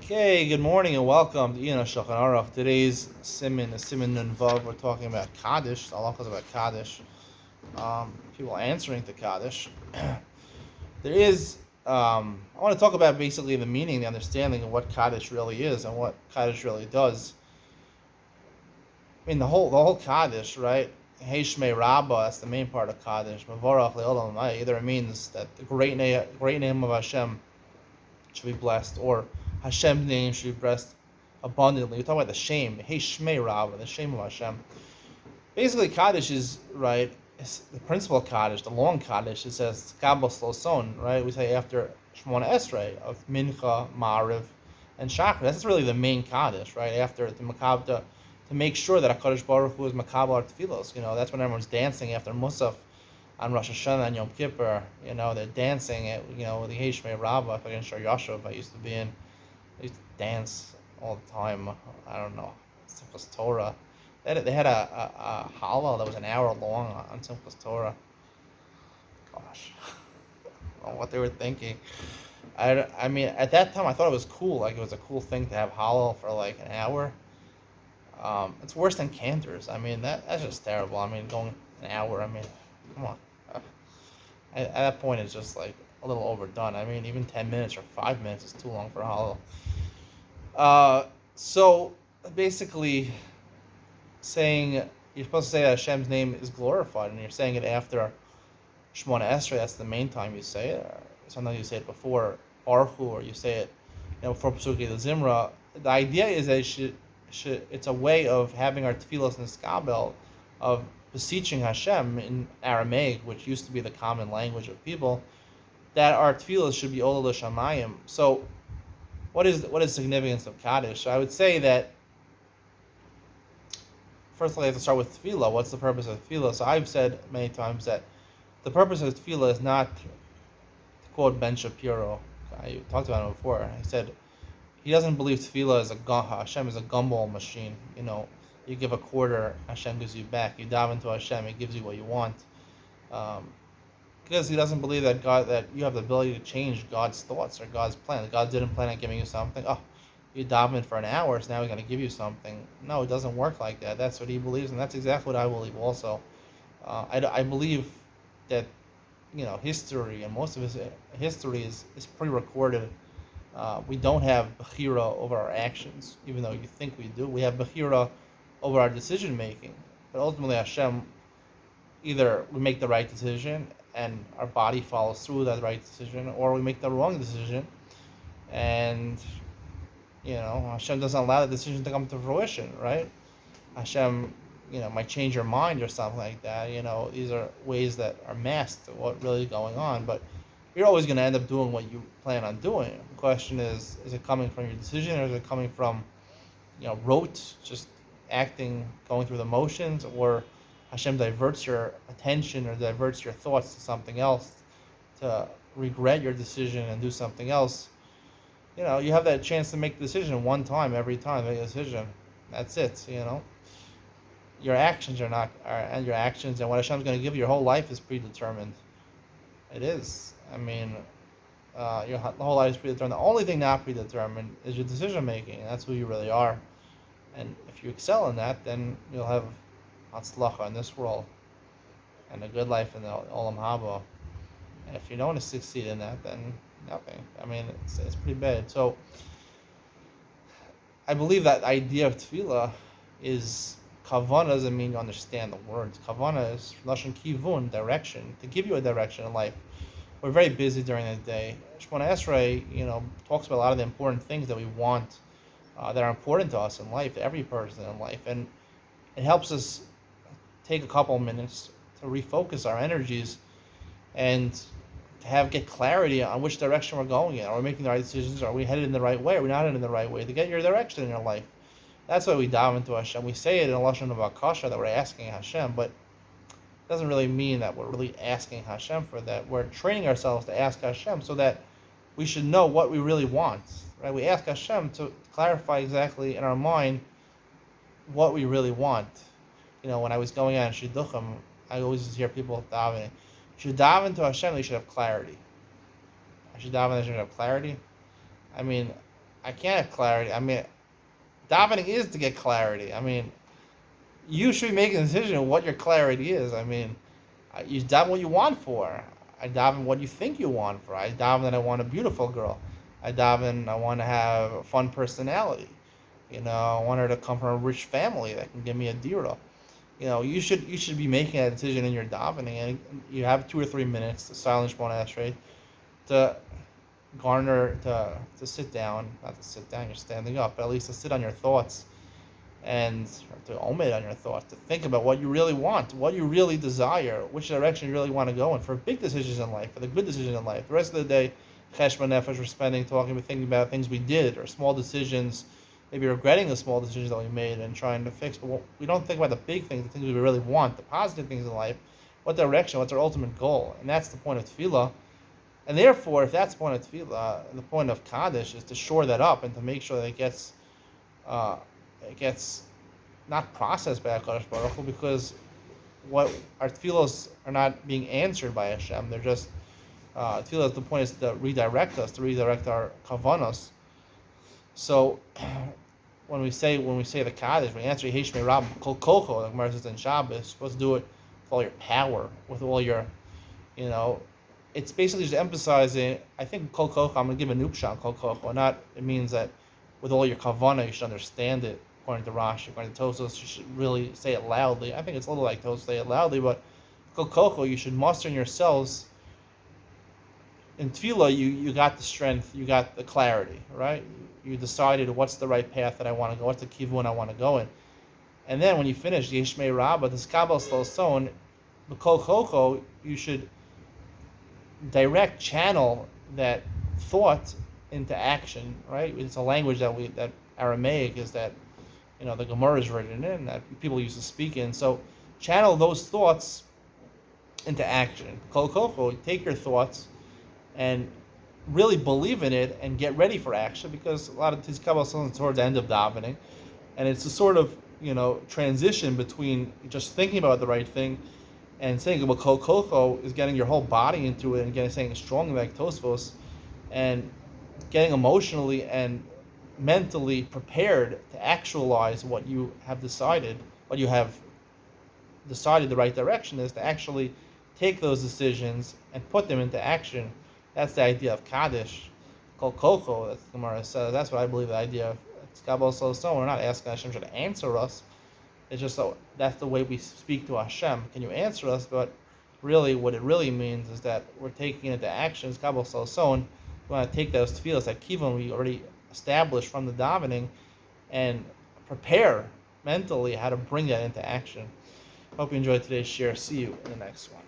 Okay, good morning and welcome to Shulchan Aruch. Today's Siman is Siman Nun Vav. We're talking about kaddish. The halachas about kaddish. People answering to kaddish. There is. I want to talk about basically the meaning, the understanding of what kaddish really is and what kaddish really does. I mean, the whole kaddish, right? Hey Shmei Rabbah. That's the main part of kaddish. Mavorach le'olam hayeh. Either it means that the great name of Hashem should be blessed, or Hashem's name should be blessed abundantly. We talk about the shame, hey Shmei Rabbah, the shame of Hashem. Basically, Kaddish is right. It's the principal Kaddish, the long Kaddish. It says Kabbalah Sloson, right? We say after Shemona Esrei of Mincha, Ma'ariv, and Shachar. That's really the main Kaddish, right? After the Makabah, to make sure that HaKadosh Baruch Hu is Makabah our Tefillos. That's when everyone's dancing after Musaf on Rosh Hashanah and Yom Kippur. They're dancing at, the Hey Shmei Rabbah against Shar Yashuv I used to be in. I used to dance all the time. I don't know. Simchas Torah. They had a hallel that was an hour long on Simchas Torah. Gosh. I don't know what they were thinking. I mean, at that time, I thought it was cool. Like, it was a cool thing to have hallel for like an hour. It's worse than cantors. I mean, that's just terrible. I mean, going an hour, I mean, come on. At that point, it's just like a little overdone. I mean, even 10 minutes or 5 minutes is too long for a hallel. So basically, saying you're supposed to say that Hashem's name is glorified, and you're saying it after Shemona Esrei. That's the main time you say it. Or sometimes you say it before Baruch Hu, or you say it, before Pesukei the Zimra. The idea is that it's a way of having our tefillos and skabel, of beseeching Hashem in Aramaic, which used to be the common language of people, that our tefillos should be Ola L'Shamayim. So, what is the significance of Kaddish? So I would say that, first of all, you have to start with tefillah. What's the purpose of tefillah? So I've said many times that the purpose of tefillah is not, to quote Ben Shapiro, I talked about him before, I said, he doesn't believe tefillah is Hashem is a gumball machine. You give a quarter, Hashem gives you back. You dive into Hashem, He gives you what you want. Because he doesn't believe that you have the ability to change God's thoughts or God's plan. God didn't plan on giving you something. Oh, you dive in for an hour, so now He's going to give you something. No, it doesn't work like that. That's what he believes, and that's exactly what I believe also. I believe that, history, and most of his history is pre-recorded. We don't have bechira over our actions, even though you think we do. We have bechira over our decision making, but ultimately Hashem, either we make the right decision and our body follows through with that right decision, or we make the wrong decision, and Hashem doesn't allow the decision to come to fruition, right? Hashem, might change your mind or something like that. These are ways that are masked to what really is going on, but you're always going to end up doing what you plan on doing. The question is it coming from your decision, or is it coming from, rote, just acting, going through the motions, or Hashem diverts your attention or diverts your thoughts to something else, to regret your decision and do something else. You have that chance to make the decision one time, every time, make a decision. That's it, Your actions and your actions and what Hashem's going to give you, your whole life is predetermined. It is. I mean, the whole life is predetermined. The only thing not predetermined is your decision making, and that's who you really are. And if you excel in that, then you'll have hatzlacha in this world and a good life in the olam haba. And if you don't succeed in that, then nothing. I mean, it's pretty bad. So I believe that idea of tefillah is, kavana doesn't mean you understand the words. Kavana is lashon kivun, direction, to give you a direction in life. We're very busy during the day. Shemona Esrei, talks about a lot of the important things that we want, that are important to us in life, every person in life, and it helps us take a couple minutes to refocus our energies and to get clarity on which direction we're going in. Are we making the right decisions? Are we headed in the right way? Are we not headed in the right way? To get your direction in your life. That's why we dive into Hashem. We say it in a lashon of akasha that we're asking Hashem, but it doesn't really mean that we're really asking Hashem for that. We're training ourselves to ask Hashem so that we should know what we really want. Right? We ask Hashem to clarify exactly in our mind what we really want. When I was going on shidduchim, I always hear people davening. You should dive into Hashem, you should have clarity. I should dive into Hashem, have clarity. I mean, I can't have clarity. I mean, davening is to get clarity. I mean, you should be making a decision on what your clarity is. I mean, you daven what you want for. I daven what you think you want for. I daven that I want a beautiful girl. I daven I want to have a fun personality. I want her to come from a rich family that can give me a dira. You should be making a decision in your davening, and you have 2 or 3 minutes to silence Shemona Esrei, to garner to sit down, not to sit down, you're standing up, but at least to sit on your thoughts and to omit on your thoughts, to think about what you really want, what you really desire, which direction you really want to go in for big decisions in life, for the good decisions in life. The rest of the day, cheshbon nefesh, we're spending thinking about things we did or small decisions, maybe regretting the small decisions that we made and trying to fix. But we don't think about the big things, the things we really want, the positive things in life, what direction, what's our ultimate goal, and that's the point of tefillah. And therefore, if that's the point of tefillah, the point of kaddish is to shore that up and to make sure that it gets not processed by HaKadosh Baruch Hu, because what our tefillahs are not being answered by Hashem. They're just tefillah. The point is to redirect us, to redirect our kavanos. So when we say the kaddish, we answer Yesh Me Rab Kol Kocho, like Gemara says in Shabbos. You're supposed to do it with all your power, with all your, it's basically just emphasizing. I think Kol Kocho, I'm going to give a nupshan Kol Kocho. Not, it means that with all your kavana, you should understand it. According to Rashi, according to Tosfos, you should really say it loudly. I think it's a little like Tosfos, say it loudly, but Kol Kocho, you should muster in yourselves. In tefillah, you got the strength, you got the clarity, right? You decided what's the right path that I want to go, what's the kivun I want to go in. And then when you finish Yesh Me Rabbah, this Kabbalah Stolson, the Kol Kocho, you should direct channel that thought into action, right? It's a language that Aramaic is that, the Gemara is written in, that people used to speak in. So channel those thoughts into action. Kol Kocho, take your thoughts and really believe in it and get ready for action, because a lot of these Kabbalah songs towards the end of davening, and it's a sort of transition between just thinking about the right thing and saying about Kol Kocho is getting your whole body into it and saying it strongly like Tosfos, and getting emotionally and mentally prepared to actualize what you have decided, the right direction is, to actually take those decisions and put them into action. That's the idea of kaddish, Kol Kocho, that the Gemara says. That's what I believe the idea of Kabbalah Solomon. We're not asking Hashem to answer us. It's just that's the way we speak to Hashem. Can you answer us? But really, what it really means is that we're taking it into actions. Kabbalah Solomon. We want to take those tefillahs, that kivon we already established from the davening, and prepare mentally how to bring that into action. Hope you enjoyed today's share. See you in the next one.